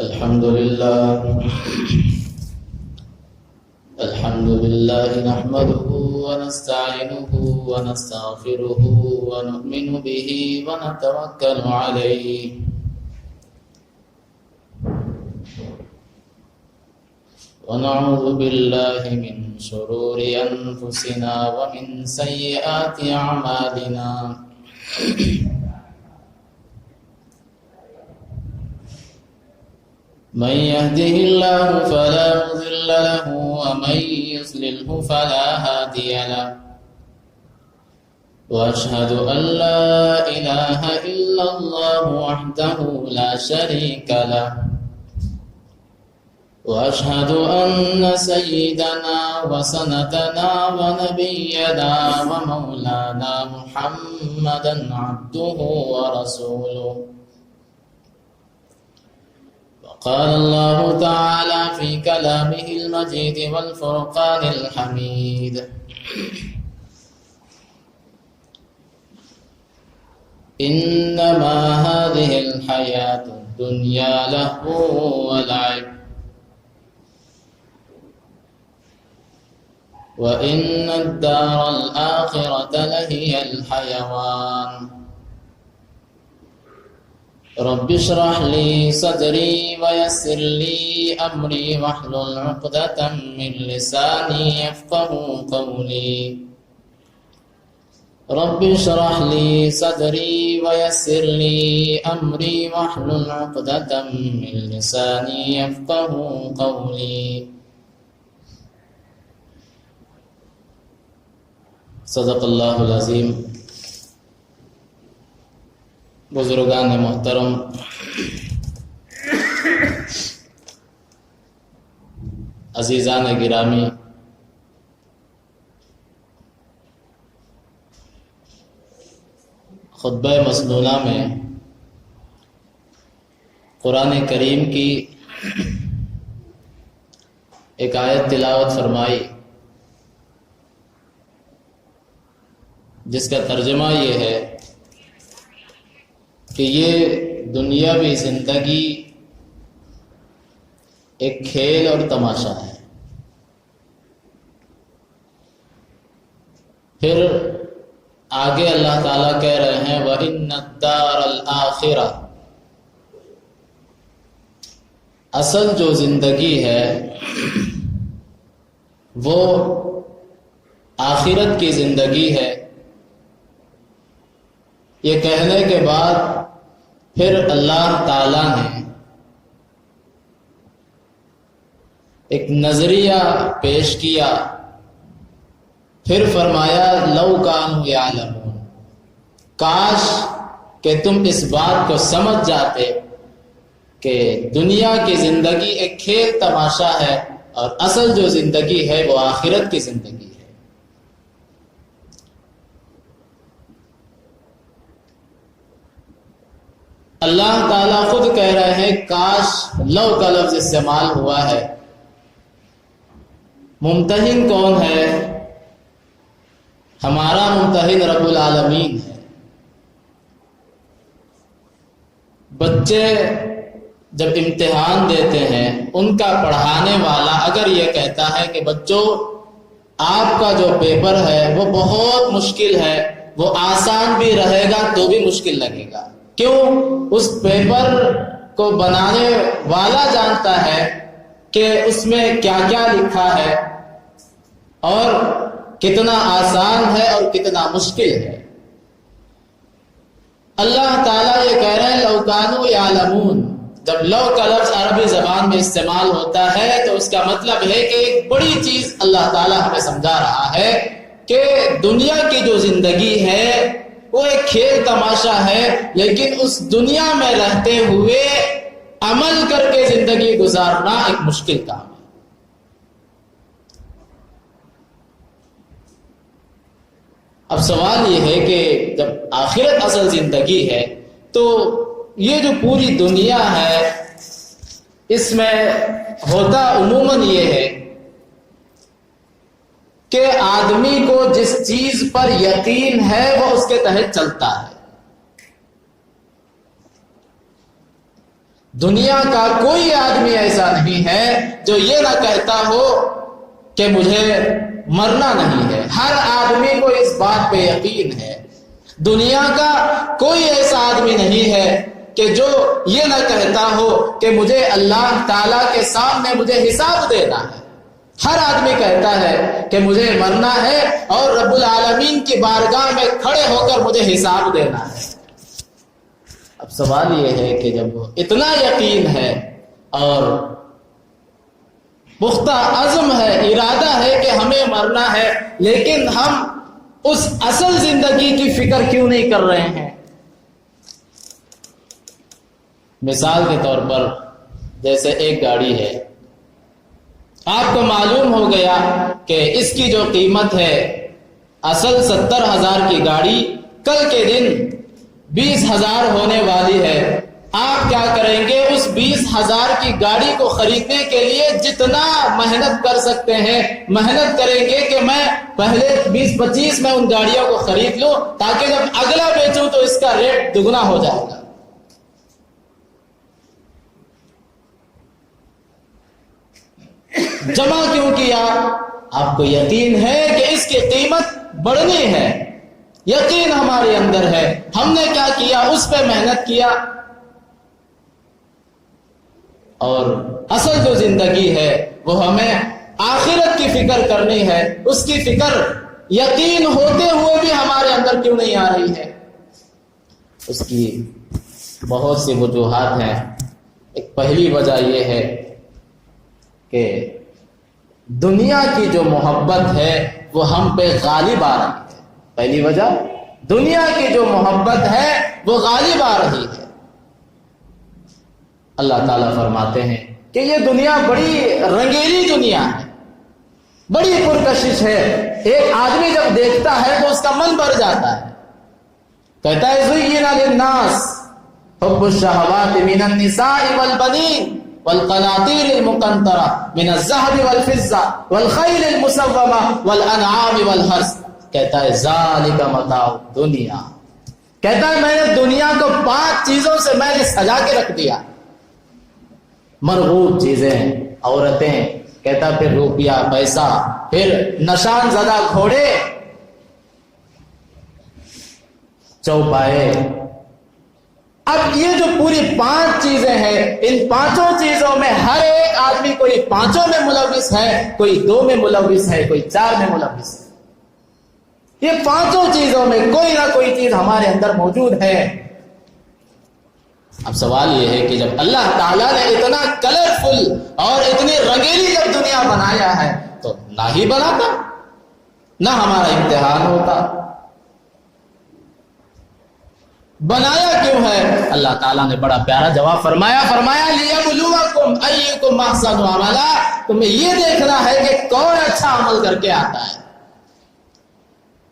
الحمد لله نحمده ونستعينه ونستغفره ونؤمن به ونتوكل عليه ونعوذ بالله من شرور أنفسنا ومن سيئات أعمالنا من يهده الله فلا مضل له ومن يضلله فلا هادي له وأشهد أن لا إله إلا الله وحده لا شريك له وأشهد أن سيدنا وسندنا ونبينا ومولانا محمدا عبده ورسوله. قال الله تعالى في كلامه المجيد والفرقان الحميد: إنما هذه الحياة الدنيا لهو ولعب وإن الدار الآخرة لهي الحيوان. رب اشرح لي صدري ويسر لي أمري واحلل عقدة من لساني يفقهوا قولي. رب اشرح لي صدري ويسر لي أمري واحلل عقدة من لساني يفقهوا قولي. صدق اللہ العظیم. بزرگان محترم، عزیزان گرامی، خطبہ مسنونہ میں قرآن کریم کی ایک آیت تلاوت فرمائی جس کا ترجمہ یہ ہے کہ یہ دنیاوی زندگی ایک کھیل اور تماشا ہے. پھر آگے اللہ تعالیٰ کہہ رہے ہیں وَإِنَّ الدَّارَ الْآخِرَةَ، اصل جو زندگی ہے وہ آخرت کی زندگی ہے. یہ کہنے کے بعد پھر اللہ تعالیٰ نے ایک نظریہ پیش کیا. پھر فرمایا لو کانوا یعلمون، کاش کہ تم اس بات کو سمجھ جاتے کہ دنیا کی زندگی ایک کھیل تماشا ہے اور اصل جو زندگی ہے وہ آخرت کی زندگی ہے. اللہ تعالیٰ خود کہہ رہے ہیں کاش، لو کا لفظ استعمال ہوا ہے. ممتحن کون ہے؟ ہمارا ممتحن رب العالمین ہے. بچے جب امتحان دیتے ہیں ان کا پڑھانے والا اگر یہ کہتا ہے کہ بچوں آپ کا جو پیپر ہے وہ بہت مشکل ہے، وہ آسان بھی رہے گا تو بھی مشکل لگے گا. کیوں؟ اس پیپر کو بنانے والا جانتا ہے کہ اس میں کیا کیا لکھا ہے اور کتنا آسان ہے اور کتنا مشکل ہے. اللہ تعالیٰ یہ کہہ رہے ہیں لو کانوا یعلمون. جب لو کا لفظ عربی زبان میں استعمال ہوتا ہے تو اس کا مطلب ہے کہ ایک بڑی چیز اللہ تعالیٰ ہمیں سمجھا رہا ہے کہ دنیا کی جو زندگی ہے وہ ایک کھیل تماشا ہے، لیکن اس دنیا میں رہتے ہوئے عمل کر کے زندگی گزارنا ایک مشکل کام ہے. اب سوال یہ ہے کہ جب آخرت اصل زندگی ہے تو یہ جو پوری دنیا ہے اس میں ہوتا عموماً یہ ہے کہ آدمی کو جس چیز پر یقین ہے وہ اس کے تحت چلتا ہے. دنیا کا کوئی آدمی ایسا نہیں ہے جو یہ نہ کہتا ہو کہ مجھے مرنا نہیں ہے. ہر آدمی کو اس بات پہ یقین ہے. دنیا کا کوئی ایسا آدمی نہیں ہے کہ جو یہ نہ کہتا ہو کہ مجھے اللہ تعالیٰ کے سامنے مجھے حساب دینا ہے. ہر آدمی کہتا ہے کہ مجھے مرنا ہے اور رب العالمین کی بارگاہ میں کھڑے ہو کر مجھے حساب دینا ہے. اب سوال یہ ہے کہ جب اتنا یقین ہے اور پختہ عزم ہے، ارادہ ہے کہ ہمیں مرنا ہے، لیکن ہم اس اصل زندگی کی فکر کیوں نہیں کر رہے ہیں؟ مثال کے طور پر جیسے ایک گاڑی ہے، آپ کو معلوم ہو گیا کہ اس کی جو قیمت ہے اصل 70,000 کی گاڑی کل کے دن 20,000 ہونے والی ہے. آپ کیا کریں گے؟ اس 20,000 کی گاڑی کو خریدنے کے لیے جتنا محنت کر سکتے ہیں محنت کریں گے کہ میں پہلے 20-25 میں ان گاڑیوں کو خرید لوں تاکہ جب اگلا بیچوں تو اس کا ریٹ دگنا ہو جائے گا. جمع کیوں کیا؟ آپ کو یقین ہے کہ اس کی قیمت بڑھنی ہے، یقین ہمارے اندر ہے. ہم نے کیا کیا؟ اس پہ محنت کیا. اور اصل جو زندگی ہے وہ ہمیں آخرت کی فکر کرنی ہے. اس کی فکر یقین ہوتے ہوئے بھی ہمارے اندر کیوں نہیں آ رہی ہے؟ اس کی بہت سی وجوہات ہیں. ایک پہلی وجہ یہ ہے کہ دنیا کی جو محبت ہے وہ ہم پہ غالب آ رہی ہے. پہلی وجہ دنیا کی جو محبت ہے وہ غالب آ رہی ہے. اللہ تعالیٰ فرماتے ہیں کہ یہ دنیا بڑی رنگیلی دنیا ہے، بڑی پرکشش ہے. ایک آدمی جب دیکھتا ہے تو اس کا من بھر جاتا ہے. کہتا ہے زُيِّنَ لِلنَّاسِ حُبُّ الشَّهَوَاتِ مِنَ النِّسَاءِ وَالْبَنِينَ والقناطير المقنطرة من الذهب والفضة والخيل المسومة والأنعام والحرث. کہتا ہے ذَلِكَ مَتَاعُ الدُّنْيَا. کہتا ہے میں نے دنیا کو 5 چیزوں سے میں نے سجا کے رکھ دیا. مرغوب چیزیں، عورتیں، کہتا پھر روپیہ پیسہ، پھر نشان زدہ گھوڑے، چوپائے. اب یہ جو پوری 5 چیزیں ہیں، ان 5 چیزوں میں ہر ایک آدمی کوئی 5 میں ملوث ہے، کوئی 2 میں ملوث ہے، کوئی 4 میں ملوث ہے. یہ 5 چیزوں میں کوئی نہ کوئی چیز ہمارے اندر موجود ہے. اب سوال یہ ہے کہ جب اللہ تعالیٰ نے اتنا کلرفل اور اتنی رنگیلی جب دنیا بنایا ہے تو نہ ہی بناتا، نہ ہمارا امتحان ہوتا. بنایا کیوں ہے؟ اللہ تعالیٰ نے بڑا پیارا جواب فرمایا لِيَبْلُوَكُمْ أَيُّكُمْ أَحْسَنُ عَمَلًا. تمہیں یہ دیکھنا ہے کہ کون اچھا عمل کر کے آتا ہے.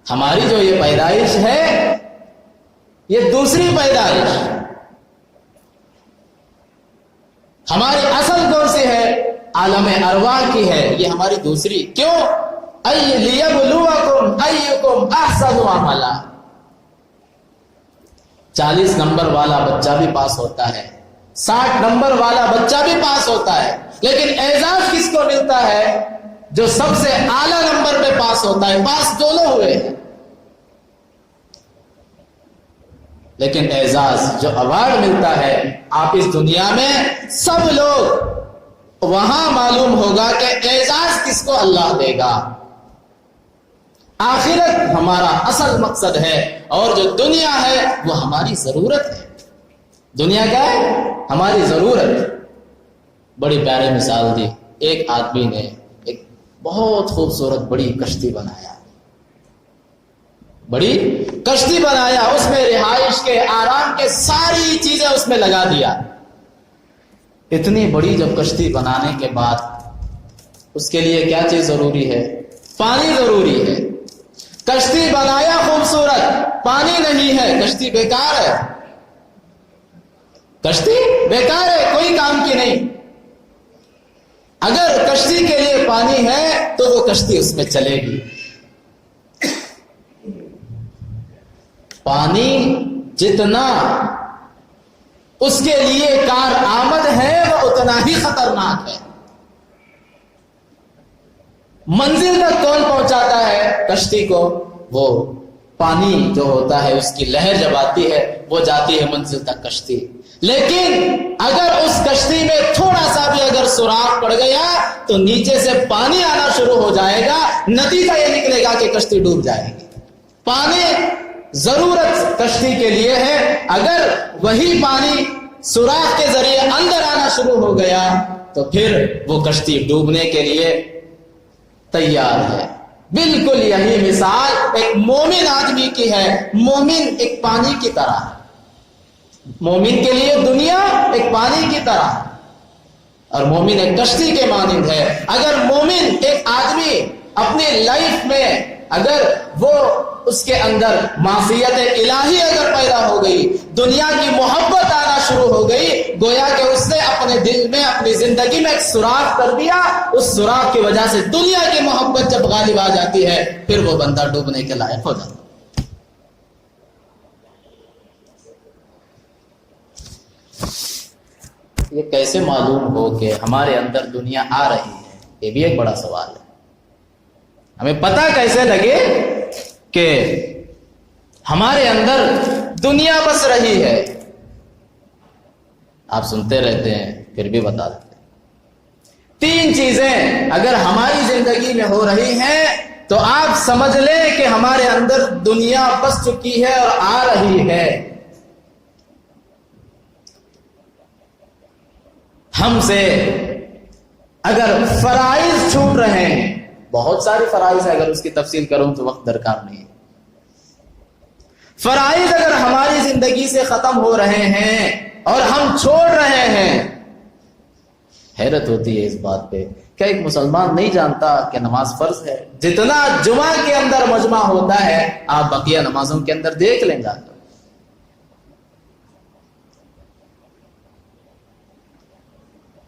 ہماری جو یہ پیدائش ہے یہ دوسری پیدائش. ہماری اصل کون سی ہے؟ عالم ارواح کی ہے. یہ ہماری دوسری. کیوں؟ لِيَبْلُوَكُمْ أَيُّكُمْ أَحْسَنُ عَمَلًا. 40 نمبر والا بچہ بھی پاس ہوتا ہے، 60 نمبر والا بچہ بھی پاس ہوتا ہے، لیکن اعزاز کس کو ملتا ہے؟ جو سب سے اعلیٰ نمبر پہ پاس ہوتا ہے. پاس دونوں ہوئے ہیں، لیکن اعزاز جو ایوارڈ ملتا ہے آپ اس دنیا میں سب لوگ وہاں معلوم ہوگا کہ اعزاز کس کو اللہ دے گا. آخرت ہمارا اصل مقصد ہے اور جو دنیا ہے وہ ہماری ضرورت ہے. دنیا کیا ہے؟ ہماری ضرورت. بڑی پیاری مثال دی. ایک آدمی نے ایک بہت خوبصورت بڑی کشتی بنایا، بڑی کشتی بنایا، اس میں رہائش کے، آرام کے ساری چیزیں اس میں لگا دیا. اتنی بڑی جب کشتی بنانے کے بعد اس کے لیے کیا چیز ضروری ہے؟ پانی ضروری ہے. کشتی بنایا خوبصورت، پانی نہیں ہے، کشتی بیکار ہے. کشتی بیکار ہے، کوئی کام کی نہیں. اگر کشتی کے لیے پانی ہے تو وہ کشتی اس میں چلے گی. پانی جتنا اس کے لیے کارآمد ہے وہ اتنا ہی خطرناک ہے۔ منزل تک کون پہنچاتا ہے کشتی کو؟ وہ پانی جو ہوتا ہے اس کی لہر جب آتی ہے وہ جاتی ہے منزل تک کشتی، لیکن اگر اس کشتی میں تھوڑا سا بھی اگر سوراخ پڑ گیا تو نیچے سے پانی آنا شروع ہو جائے گا، نتیجہ یہ نکلے گا کہ کشتی ڈوب جائے گی۔ پانی ضرورت کشتی کے لیے ہے، اگر وہی پانی سوراخ کے ذریعے اندر آنا شروع ہو گیا تو پھر وہ کشتی ڈوبنے کے لیے تیار ہے۔ بالکل یہی مثال ایک مومن آدمی کی ہے۔ مومن ایک پانی کی طرح ہے، مومن کے لیے دنیا ایک پانی کی طرح ہے اور مومن ایک کشتی کے مانند ہے۔ اگر مومن ایک آدمی اپنی لائف میں اگر وہ اس کے اندر معصیت الہی اگر پیدا ہو گئی، دنیا کی محبت آنا شروع ہو گئی، گویا کہ اس نے اپنے دل میں اپنی زندگی میں ایک سوراخ کر دیا، اس سوراخ کی وجہ سے دنیا کی محبت جب غالب آ جاتی ہے پھر وہ بندہ ڈوبنے کے لائق ہو جاتا ہے۔ یہ کیسے معلوم ہو کہ ہمارے اندر دنیا آ رہی ہے؟ یہ بھی ایک بڑا سوال ہے۔ ہمیں پتہ کیسے لگے کہ ہمارے اندر دنیا بس رہی ہے؟ آپ سنتے رہتے ہیں پھر بھی بتا دیتے ہیں۔ 3 چیزیں اگر ہماری زندگی میں ہو رہی ہیں تو آپ سمجھ لیں کہ ہمارے اندر دنیا بس چکی ہے اور آ رہی ہے۔ ہم سے اگر فرائض چھوٹ رہے ہیں، بہت سارے فرائض ہے، اگر اس کی تفصیل کروں تو وقت درکار نہیں ہے۔ فرائض اگر ہماری زندگی سے ختم ہو رہے ہیں اور ہم چھوڑ رہے ہیں، حیرت ہوتی ہے اس بات پہ، کیا ایک مسلمان نہیں جانتا کہ نماز فرض ہے؟ جتنا جمعہ کے اندر مجمع ہوتا ہے آپ بقیہ نمازوں کے اندر دیکھ لیں گا۔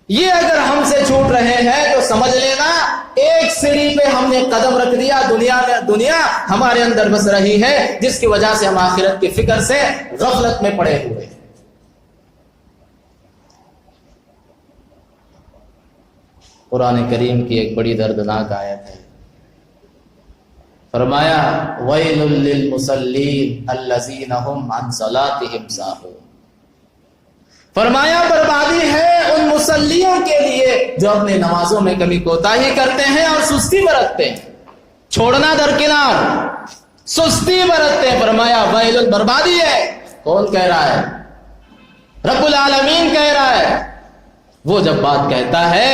یہ اگر ہم سے چھوٹ رہے ہیں تو سمجھ لینا ایک سیڑھی پہ ہم نے قدم رکھ دیا، دنیا ہمارے اندر بس رہی ہے، جس کی وجہ سے ہم آخرت کی فکر سے غفلت میں پڑے ہوئے ہیں۔ قرآن کریم کی ایک بڑی دردناک آیت ہے، فرمایا وَيْلٌ لِّلْمُصَلِّينَ الَّذِينَ هُمْ عَنْ صَلَاتِهِمْ سَاهُونَ، فرمایا بربادی ہے ان مصلیوں کے لیے جو اپنے نمازوں میں کمی کوتاہی کرتے ہیں اور سستی برتتے ہیں۔ چھوڑنا درکنار، سستی برتتے ہیں، فرمایا ویل، بربادی ہے۔ کون کہہ رہا ہے؟ رب العالمین کہہ رہا ہے۔ وہ جب بات کہتا ہے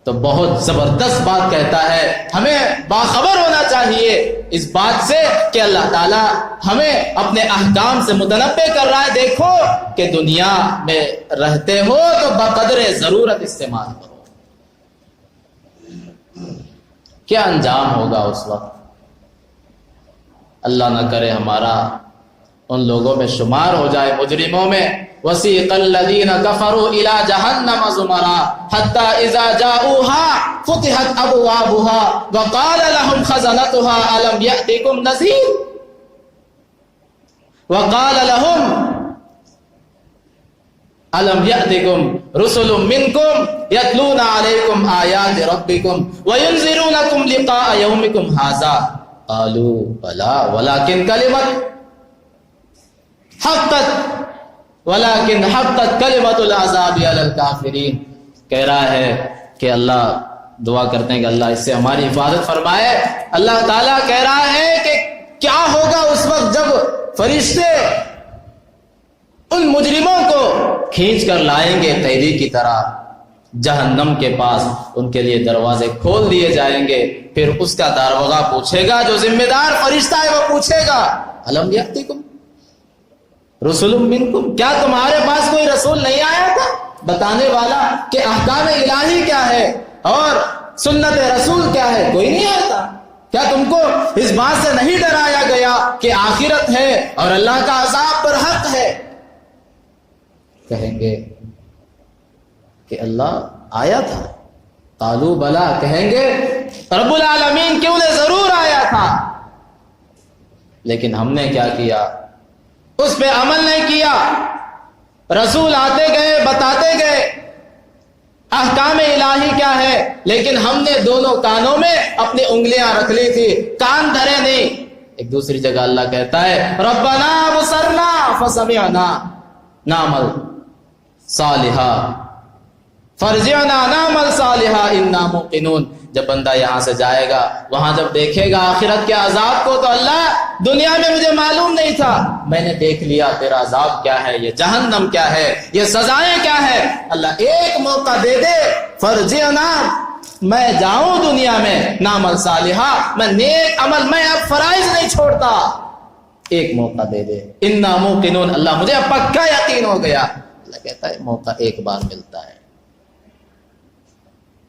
تو بہت زبردست بات کہتا ہے، ہمیں باخبر ہونا چاہیے اس بات سے کہ اللہ تعالیٰ ہمیں اپنے احکام سے متنبہ کر رہا ہے۔ دیکھو کہ دنیا میں رہتے ہو تو بقدر ضرورت استعمال کرو۔ کیا انجام ہوگا اس وقت؟ اللہ نہ کرے ہمارا ان لوگوں میں شمار ہو جائے، مجرموں میں۔ وَسِيقَ الَّذِينَ كَفَرُوا إِلَى جَهَنَّمَ زُمَرًا حَتَّى إِذَا جَاءُوهَا فُتِحَتْ أَبْوَابُهَا وَقَالَ لَهُمْ خَزَنَتُهَا أَلَمْ يَأْتِكُمْ نَذِيرٌ وَقَالَ لَهُمْ أَلَمْ يَأْتِكُمْ رُسُلٌ مِّنكُمْ يَتْلُونَ عَلَيْكُمْ آيَاتِ رَبِّكُمْ وَيُنذِرُونَكُمْ لِقَاءَ يَوْمِكُمْ هَٰذَا قَالُوا بَلَىٰ وَلَٰكِنْ حقت کلمۃ العذاب علی الکافرین۔ کہہ رہا ہے کہ اللہ، دعا کرتے ہیں کہ اللہ اس سے ہماری حفاظت فرمائے۔ اللہ تعالیٰ کہہ رہا ہے کہ کیا ہوگا اس وقت جب فرشتے ان مجرموں کو کھینچ کر لائیں گے قیدی کی طرح جہنم کے پاس، ان کے لیے دروازے کھول دیے جائیں گے، پھر اس کا داروغہ پوچھے گا، جو ذمہ دار فرشتہ ہے وہ پوچھے گا الم یاتکم رسول منکم، کیا تمہارے پاس کوئی رسول نہیں آیا تھا بتانے والا کہ احکام الہی کیا ہے اور سنت رسول کیا ہے؟ کوئی نہیں آیا تھا۔ کیا تم کو اس بات سے نہیں ڈرایا گیا کہ آخرت ہے اور اللہ کا عذاب پر حق ہے؟ کہیں گے کہ اللہ آیا تھا، قالوا بلا، کہیں گے رب العالمین کیوں نے ضرور آیا تھا، لیکن ہم نے کیا کیا؟ اس پہ عمل نہیں کیا. رسول آتے گئے بتاتے گئے احکام الہی کیا ہے، لیکن ہم نے دونوں کانوں میں اپنی انگلیاں رکھ لی تھی، کان دھرے نہیں. ایک دوسری جگہ اللہ کہتا ہے ربنا ابصرنا فسمعنا نعمل صالحا فرجعنا نعمل صالحا انا موقنون. جب بندہ یہاں سے جائے گا، وہاں جب دیکھے گا آخرت کے عذاب کو، تو اللہ دنیا میں مجھے معلوم نہیں تھا، میں نے دیکھ لیا تیرا عذاب کیا ہے، یہ جہنم کیا ہے، یہ سزائیں کیا ہے. اللہ ایک موقع دے دے، فرجعنا، میں جاؤں دنیا میں نعمل صالحا، میں نیک عمل، میں اب فرائض نہیں چھوڑتا. ایک موقع دے دے. انا موقنون، اللہ مجھے اب پکا یقین ہو گیا. اللہ کہتا ہے موقع ایک بار ملتا ہے.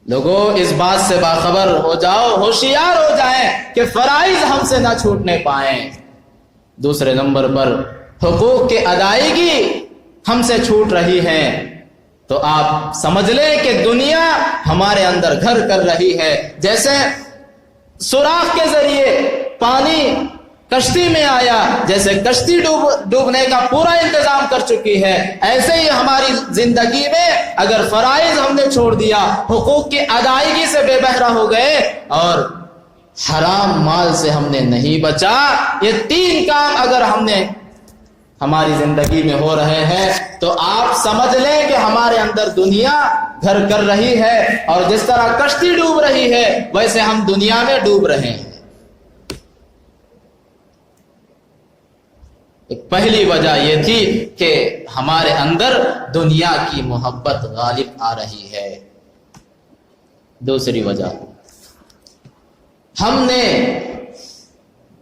لوگوں اس بات سے باخبر ہو جاؤ، ہوشیار ہو جائیں کہ فرائض ہم سے نہ چھوٹنے پائیں. دوسرے نمبر پر حقوق کی ادائیگی ہم سے چھوٹ رہی ہے تو آپ سمجھ لیں کہ دنیا ہمارے اندر گھر کر رہی ہے. جیسے سوراخ کے ذریعے پانی کشتی میں آیا، جیسے کشتی ڈوبنے کا پورا انتظام کر چکی ہے، ایسے ہی ہماری زندگی میں اگر فرائض ہم نے چھوڑ دیا، حقوق کی ادائیگی سے بے بہرا ہو گئے اور حرام مال سے ہم نے نہیں بچا، یہ تین کام اگر ہم نے ہماری زندگی میں ہو رہے ہیں تو آپ سمجھ لیں کہ ہمارے اندر دنیا گھر کر رہی ہے، اور جس طرح کشتی ڈوب رہی ہے ویسے ہم دنیا میں ڈوب رہے ہیں. ایک پہلی وجہ یہ تھی کہ ہمارے اندر دنیا کی محبت غالب آ رہی ہے. دوسری وجہ، ہم نے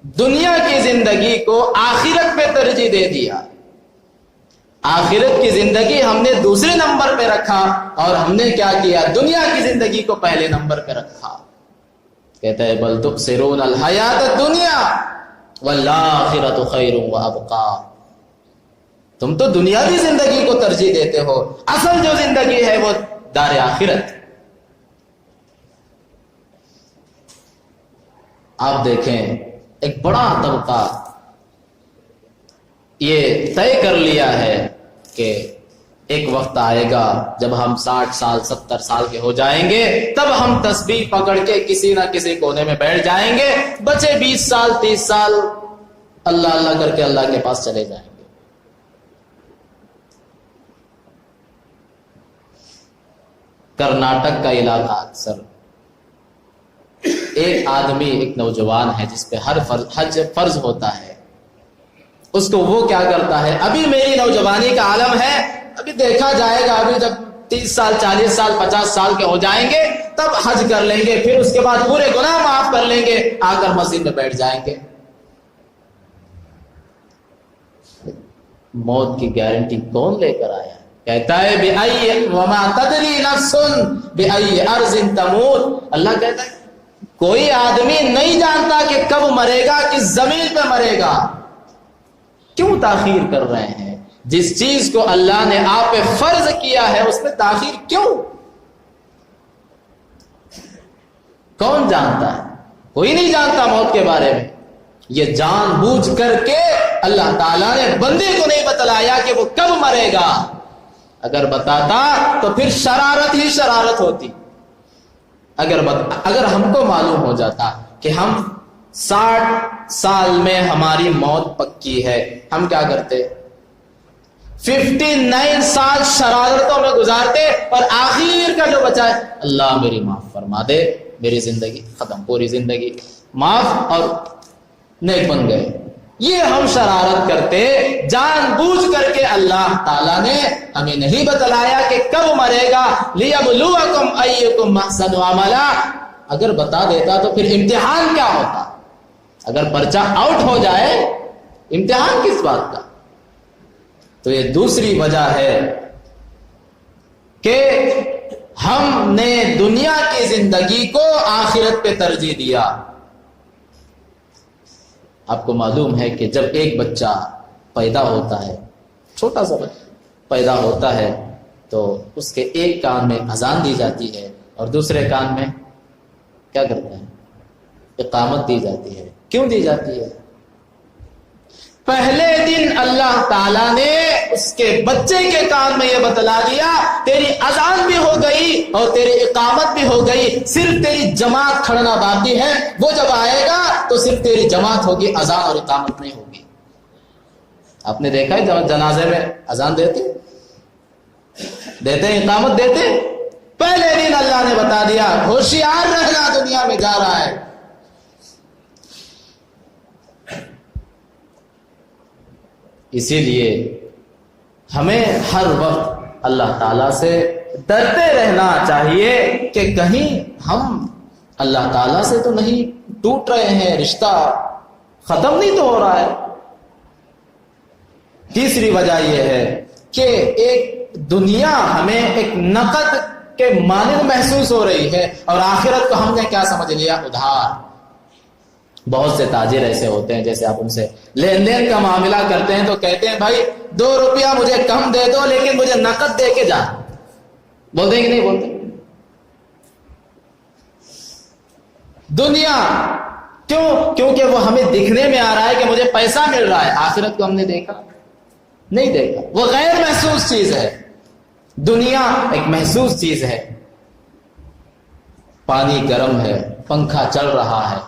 دنیا کی زندگی کو آخرت پہ ترجیح دے دیا. آخرت کی زندگی ہم نے دوسرے نمبر پہ رکھا، اور ہم نے کیا کیا، دنیا کی زندگی کو پہلے نمبر پہ رکھا. کہتا ہے بل تؤثرون الحیات الدنیا والآخرۃ خیر وابقیٰ. تم تو دنیاوی زندگی کو ترجیح دیتے ہو، اصل جو زندگی ہے وہ دار آخرت. آپ دیکھیں ایک بڑا طبقہ یہ طے کر لیا ہے کہ ایک وقت آئے گا جب ہم 60 سال 70 سال کے ہو جائیں گے، تب ہم تسبیح پکڑ کے کسی نہ کسی کونے میں بیٹھ جائیں گے، بچے 20 سال 30 سال اللہ اللہ کر کے اللہ کے پاس چلے جائیں گے. کرناٹک کا علاقہ اکثر ایک آدمی، ایک نوجوان ہے جس پہ ہر حج فرض ہوتا ہے، اس کو وہ کیا کرتا ہے، ابھی میری نوجوانی کا عالم ہے، ابھی دیکھا جائے گا، ابھی جب 30 سال 40 سال 50 سال کے ہو جائیں گے تب حج کر لیں گے، پھر اس کے بعد پورے گناہ معاف کر لیں گے، آ کر مسجد میں بیٹھ جائیں گے. موت کی گارنٹی کون لے کر آیا؟ کہتا ہے بِأَيِّ وَمَا تَدْرِي نَفْسٌ بِأَيِّ أَرْضٍ تَمُوتُ. اللہ کہتا ہے کوئی آدمی نہیں جانتا کہ کب مرے گا، کس زمین پہ مرے گا. کیوں تاخیر کر رہے ہیں؟ جس چیز کو اللہ نے آپ پہ فرض کیا ہے اس میں تاخیر کیوں؟ کون جانتا ہے؟ کوئی نہیں جانتا موت کے بارے میں. یہ جان بوجھ کر کے اللہ تعالیٰ نے بندے کو نہیں بتلایا کہ وہ کب مرے گا. اگر بتاتا تو پھر شرارت ہی شرارت ہوتی. اگر ہم کو معلوم ہو جاتا کہ ہم 60 سال میں ہماری موت پکی ہے، ہم کیا کرتے؟ 59 سال شرارتوں میں گزارتے، اور آخر کا جو بچا ہے اللہ میری معاف فرما دے، میری زندگی ختم، پوری زندگی معاف اور نیک بن گئے. یہ ہم شرارت کرتے جان بوجھ کر کے. اللہ تعالیٰ نے ہمیں نہیں بتلایا کہ کب مرے گا. لِيَبْلُوَكُمْ أَيُّكُمْ أَحْسَنُ عَمَلًا. اگر بتا دیتا تو پھر امتحان کیا ہوتا؟ اگر پرچہ آؤٹ ہو جائے امتحان کس بات کا؟ تو یہ دوسری وجہ ہے کہ ہم نے دنیا کی زندگی کو آخرت پہ ترجیح دیا. آپ کو معلوم ہے کہ جب ایک بچہ پیدا ہوتا ہے، چھوٹا سا بچہ پیدا ہوتا ہے، تو اس کے ایک کان میں اذان دی جاتی ہے اور دوسرے کان میں کیا کرتے ہیں؟ اقامت دی جاتی ہے. کیوں دی جاتی ہے؟ پہلے دن اللہ تعالیٰ نے اس کے بچے کے کان میں یہ بتلا دیا تیری اذان بھی ہو گئی اور تیری اقامت بھی ہو گئی، صرف تیری جماعت کھڑنا باقی ہے، وہ جب آئے گا تو صرف تیری جماعت ہوگی، اذان اور اقامت نہیں ہوگی۔ آپ نے دیکھا ہے جنازے میں اذان دیتے ہیں، اقامت دیتے ہیں، پہلے دن اللہ نے بتا دیا ہوشیار رہنا، دنیا میں جا رہا ہے۔ اسی لیے ہمیں ہر وقت اللہ تعالیٰ سے ڈرتے رہنا چاہیے کہ کہیں ہم اللہ تعالیٰ سے تو نہیں ٹوٹ رہے ہیں، رشتہ ختم نہیں تو ہو رہا ہے۔ تیسری وجہ یہ ہے کہ ایک دنیا ہمیں ایک نقد کے مانند محسوس ہو رہی ہے، اور آخرت کو ہم نے کیا سمجھ لیا؟ ادھار۔ بہت سے تاجر ایسے ہوتے ہیں، جیسے آپ ان سے لین دین کا معاملہ کرتے ہیں تو کہتے ہیں بھائی 2 روپیہ مجھے کم دے دو لیکن مجھے نقد دے کے جا۔ بولتے ہیں کہ نہیں بولتے؟ دنیا کیوں؟ کیونکہ وہ ہمیں دکھنے میں آ رہا ہے کہ مجھے پیسہ مل رہا ہے۔ آخرت کو ہم نے دیکھا نہیں دیکھا، وہ غیر محسوس چیز ہے۔ دنیا ایک محسوس چیز ہے، پانی گرم ہے، پنکھا چل رہا ہے،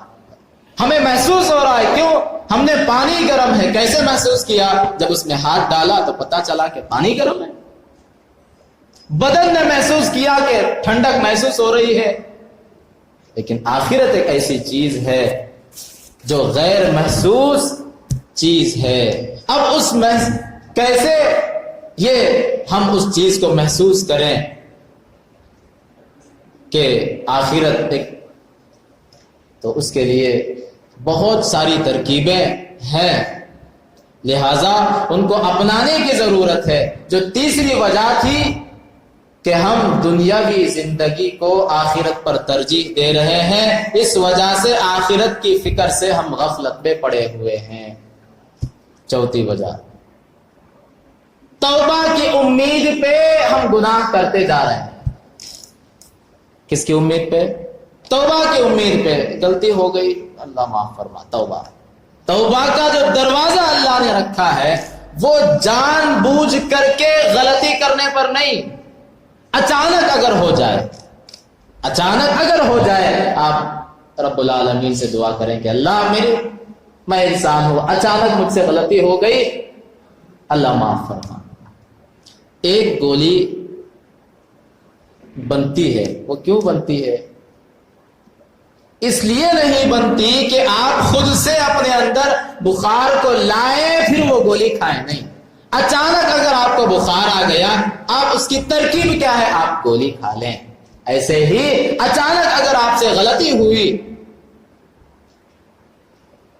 ہمیں محسوس ہو رہا ہے۔ کیوں؟ ہم نے پانی گرم ہے کیسے محسوس کیا؟ جب اس میں ہاتھ ڈالا تو پتا چلا کہ پانی گرم ہے۔ بدن نے محسوس کیا کہ ٹھنڈک محسوس ہو رہی ہے۔ لیکن آخرت ایک ایسی چیز ہے جو غیر محسوس چیز ہے۔ اب اس کیسے یہ ہم اس چیز کو محسوس کریں کہ آخرت ایک، تو اس کے لیے بہت ساری ترکیبیں ہیں، لہذا ان کو اپنانے کی ضرورت ہے۔ جو تیسری وجہ تھی کہ ہم دنیاوی زندگی کو آخرت پر ترجیح دے رہے ہیں، اس وجہ سے آخرت کی فکر سے ہم غفلت میں پڑے ہوئے ہیں۔ چوتھی وجہ، توبہ کی امید پہ ہم گناہ کرتے جا رہے ہیں۔ کس کی امید پہ؟ توبہ کی امید پہ۔ غلطی ہو گئی، اللہ معاف فرما، توبہ۔ توبہ کا جو دروازہ اللہ نے رکھا ہے وہ جان بوجھ کر کے غلطی کرنے پر نہیں، اچانک اگر ہو جائے، اچانک اگر ہو جائے، آپ رب العالمین سے دعا کریں کہ اللہ میں انسان ہوں، اچانک مجھ سے غلطی ہو گئی، اللہ معاف فرما۔ ایک گولی بنتی ہے، وہ کیوں بنتی ہے؟ اس لیے نہیں بنتی کہ آپ خود سے اپنے اندر بخار کو لائیں پھر وہ گولی کھائیں، نہیں۔ اچانک اگر آپ کو بخار آ گیا، آپ اس کی ترکیب کیا ہے؟ آپ گولی کھا لیں۔ ایسے ہی اچانک اگر آپ سے غلطی ہوئی،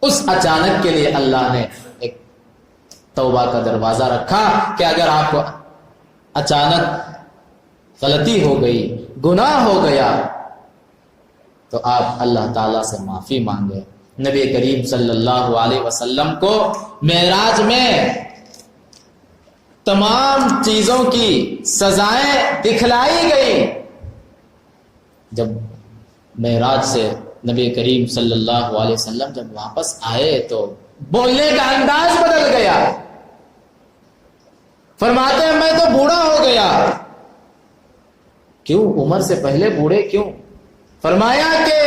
اس اچانک کے لیے اللہ نے ایک توبہ کا دروازہ رکھا کہ اگر آپ کو اچانک غلطی ہو گئی، گناہ ہو گیا، تو آپ اللہ تعالیٰ سے معافی مانگے۔ نبی کریم صلی اللہ علیہ وسلم کو معراج میں تمام چیزوں کی سزائیں دکھلائی گئی۔ جب معراج سے نبی کریم صلی اللہ علیہ وسلم جب واپس آئے تو بولنے کا انداز بدل گیا۔ فرماتے ہیں میں تو بوڑھا ہو گیا۔ کیوں؟ عمر سے پہلے بوڑھے کیوں؟ فرمایا کہ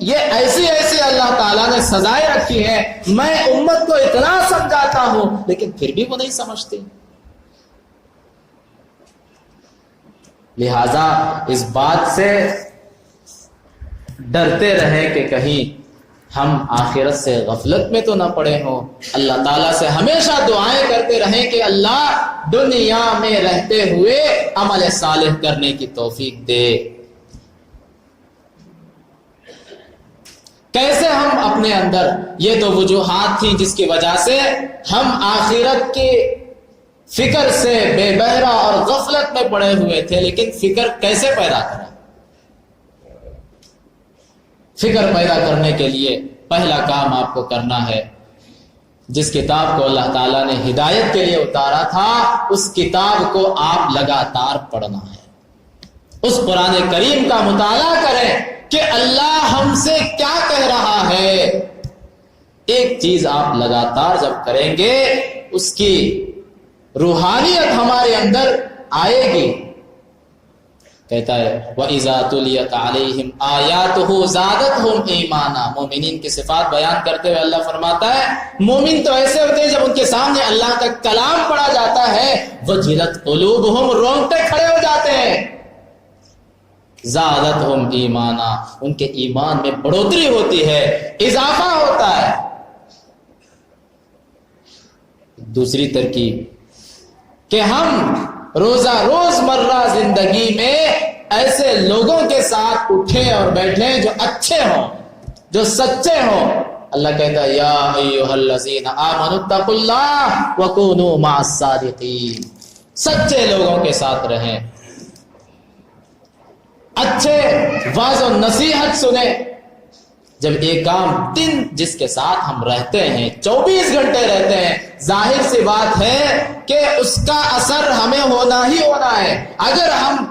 یہ ایسی ایسی اللہ تعالیٰ نے سزائیں رکھی ہیں، میں امت کو اتنا سمجھاتا ہوں لیکن پھر بھی وہ نہیں سمجھتی۔ لہذا اس بات سے ڈرتے رہیں کہ کہیں ہم آخرت سے غفلت میں تو نہ پڑے ہوں۔ اللہ تعالیٰ سے ہمیشہ دعائیں کرتے رہیں کہ اللہ دنیا میں رہتے ہوئے عمل صالح کرنے کی توفیق دے۔ کیسے ہم اپنے اندر، یہ تو وجوہات تھیں جس کی وجہ سے ہم آخرت کی فکر سے بے بہرا اور غفلت میں پڑے ہوئے تھے، لیکن فکر کیسے پیدا کریں؟ فکر پیدا کرنے کے لیے پہلا کام آپ کو کرنا ہے، جس کتاب کو اللہ تعالیٰ نے ہدایت کے لیے اتارا تھا اس کتاب کو آپ لگاتار پڑھنا ہے۔ اس قرآن کریم کا مطالعہ کریں کہ اللہ ہم سے کیا کہہ رہا ہے۔ ایک چیز آپ لگاتار جب کریں گے اس کی روحانیت ہمارے اندر آئے گی. کہتا ہے وَإِذَا تُلِيَتْ عَلَيْهِمْ آيَاتُهُ زَادَتْهُمْ إِيمَانًا. مومنین کی صفات بیان کرتے ہوئے اللہ فرماتا ہے مومن تو ایسے ہوتے ہیں جب ان کے سامنے اللہ کا کلام پڑھا جاتا ہے وَجِلَتْ قُلُوبُهُمْ رونگٹے کھڑے ہو جاتے ہیں. زَادَتْهُمْ إِيمَانًا. ان کے ایمان میں بڑھوتری ہوتی ہے, اضافہ ہوتا ہے. دوسری ترکیب کہ ہم روز مرہ زندگی میں ایسے لوگوں کے ساتھ اٹھیں اور بیٹھیں جو اچھے ہوں, جو سچے ہوں. اللہ کہتا ہے یا ایھا الذین آمنوا اتقوا اللہ وکونوا مع الصادقین. سچے لوگوں کے ساتھ رہیں, اچھے واعظ و نصیحت سنیں. جب ایک کام دن جس کے ساتھ ہم رہتے ہیں 24 گھنٹے رہتے ہیں, ظاہر سی بات ہے کہ اس کا اثر ہمیں ہونا ہی ہونا ہے. اگر ہم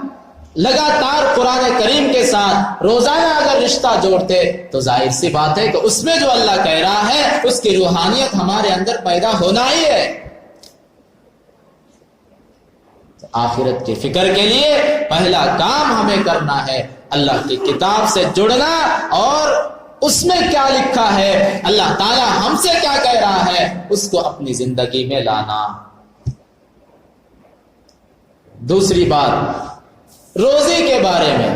لگاتار قرآن کریم کے ساتھ روزانہ اگر رشتہ جوڑتے تو ظاہر سی بات ہے کہ اس میں جو اللہ کہہ رہا ہے اس کی روحانیت ہمارے اندر پیدا ہونا ہی ہے. آخرت کی فکر کے لیے پہلا کام ہمیں کرنا ہے اللہ کی کتاب سے جڑنا اور اس میں کیا لکھا ہے, اللہ تعالیٰ ہم سے کیا کہہ رہا ہے, اس کو اپنی زندگی میں لانا. دوسری بات روزی کے بارے میں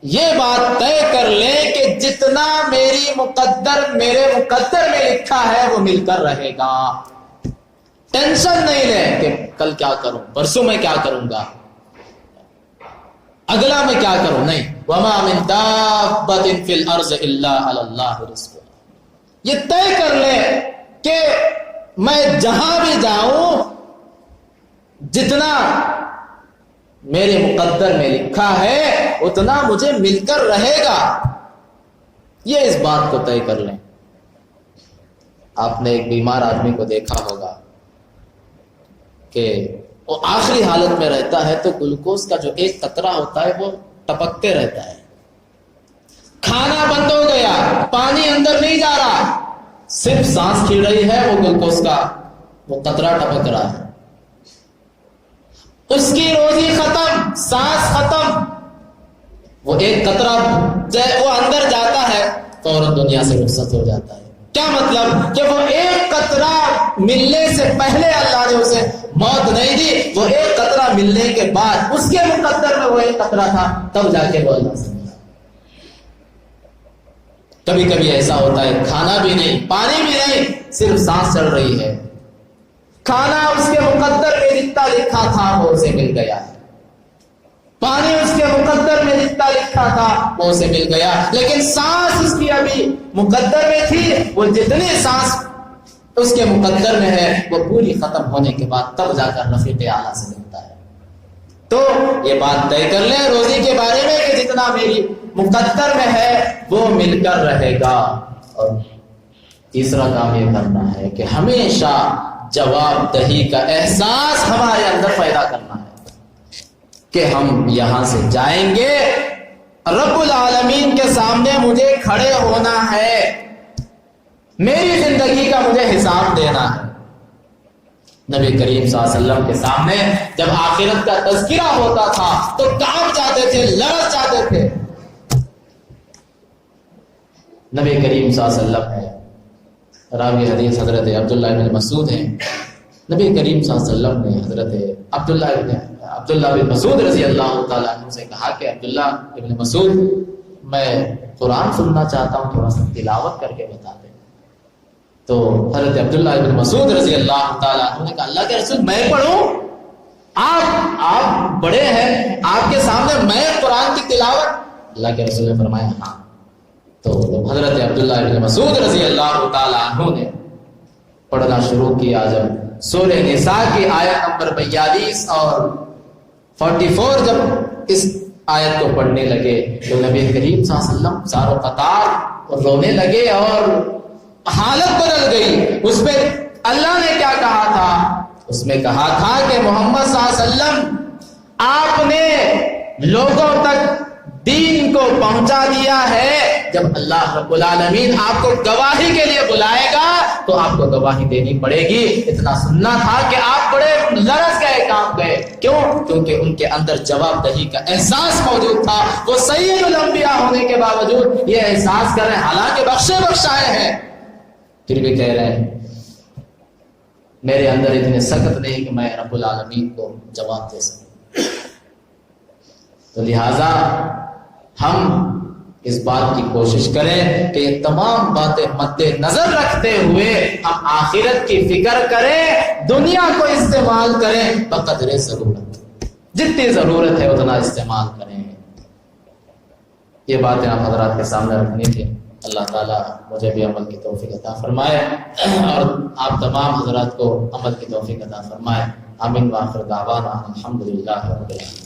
یہ بات طے کر لیں کہ جتنا میرے مقدر میں لکھا ہے وہ مل کر رہے گا. ٹینشن نہیں لیں کہ کل کیا کروں, پرسوں میں کیا کروں گا, اگلا میں کیا کروں. نہیں, وَمَا مِن دَابَّةٍ فِي الْأَرْضِ إِلَّا عَلَى اللَّهِ رِزْقُهَا. یہ طے کر لیں کہ میں جہاں بھی جاؤں جتنا میرے مقدر میں لکھا ہے اتنا مجھے مل کر رہے گا. یہ اس بات کو طے کر لیں. آپ نے ایک بیمار آدمی کو دیکھا ہوگا کہ وہ آخری حالت میں رہتا ہے تو گلوکوز کا جو ایک قطرہ ہوتا ہے وہ ٹپکتے رہتا ہے. کھانا بند ہو گیا, پانی اندر نہیں جا رہا, صرف سانس کھل رہی ہے, وہ گلوکوز کا وہ قطرہ ٹپک رہا ہے. اس کی روزی ختم, سانس ختم. وہ ایک قطرہ وہ اندر جاتا ہے فوراً دنیا سے رخصت ہو جاتا ہے. کیا مطلب کہ وہ ایک قطرہ ملنے سے پہلے اللہ نے اسے موت نہیں دی, وہ ایک قطرہ ملنے کے بعد اس کے مقدر میں وہ ایک قطرہ تھا تب جا کے وہ اللہ سے ملا. کبھی کبھی ایسا ہوتا ہے کھانا بھی نہیں, پانی بھی نہیں, صرف سانس چل رہی ہے. کھانا اس کے مقدر میں جتنا لکھا تھا وہ اسے مل گیا, پانی اس کے مقدر میں جتنا لکھا تھا وہ اسے مل گیا, لیکن سانس اس کی ابھی مقدر میں تھی. وہ جتنی سانس اس کے مقدر میں ہے وہ پوری ختم ہونے کے بعد تب جا کر رفیق اعلیٰ سے ملتا ہے. تو یہ بات طے کر لیں روزی کے بارے میں کہ جتنا میری مقدر میں ہے وہ مل کر رہے گا. اور تیسرا کام یہ کرنا ہے کہ ہمیشہ جواب دہی کا احساس ہمارے اندر پیدا کرنا ہے کہ ہم یہاں سے جائیں گے, رب العالمین کے سامنے مجھے کھڑے ہونا ہے, میری زندگی کا مجھے حساب دینا ہے. نبی کریم صلی اللہ علیہ وسلم کے سامنے جب آخرت کا تذکرہ ہوتا تھا تو کانپ جاتے تھے, لرز جاتے تھے. نبی کریم صلی اللہ علیہ وسلم ہے, راوی حدیث حضرت عبداللہ بن مسعود ہیں. نبی کریم صلی اللہ علیہ وسلم نے حضرت عبداللہ بن مسعود رضی اللہ تعالیٰ عنہ سے کہا کہ عبداللہ بن مسعود میں قرآن سننا چاہتا ہوں, تھوڑا سا تلاوت کر کے بتا دیں. تو حضرت عبداللہ بن مسعود رضی اللہ تعالیٰ عنہ نے کہا اللہ کے رسول میں پڑھوں, آپ بڑے ہیں, آپ کے سامنے میں قرآن کی تلاوت. اللہ کے رسول نے فرمایا ہاں. تو حضرت عبداللہ بن مسعود رضی اللہ تعالیٰ عنہ نے پڑھنا شروع کیا. جب سورہ نساء کی آیت نمبر 42 اور 44 جب اس آیت کو پڑھنے لگے تو نبی کریم صلی اللہ علیہ وسلم ساروں قطار رونے لگے اور حالت بدل گئی. اس پہ اللہ نے کیا کہا تھا, اس میں کہا تھا کہ محمد صلی اللہ علیہ وسلم آپ نے لوگوں تک دین کو پہنچا دیا ہے. جب اللہ رب العالمین آپ کو گواہی کے لیے بلائے گا تو آپ کو گواہی دینی پڑے گی. اتنا سننا تھا کہ آپ بڑے لرز گئے, کام گئے. کیوں؟ کیونکہ ان کے اندر جواب دہی کا احساس موجود تھا. وہ سید الانبیاء ہونے کے باوجود یہ احساس کر رہے ہیں, حالانکہ بخشائے ہیں, پھر بھی کہہ رہے ہیں میرے اندر اتنے سخت نہیں کہ میں رب العالمین کو جواب دے سکوں. تو لہذا ہم اس بات کی کوشش کریں کہ یہ تمام باتیں مد نظر رکھتے ہوئے ہم آخرت کی فکر کریں, دنیا کو استعمال کریں بقدر ضرورت. جتنی ضرورت ہے اتنا استعمال کریں. یہ باتیں آپ حضرات کے سامنے رکھنی تھی. اللہ تعالیٰ مجھے بھی عمل کی توفیق عطا فرمائے اور آپ تمام حضرات کو عمل کی توفیق عطا فرمائے. آمین. وآخر دعوانا الحمدللہ رب العالمین.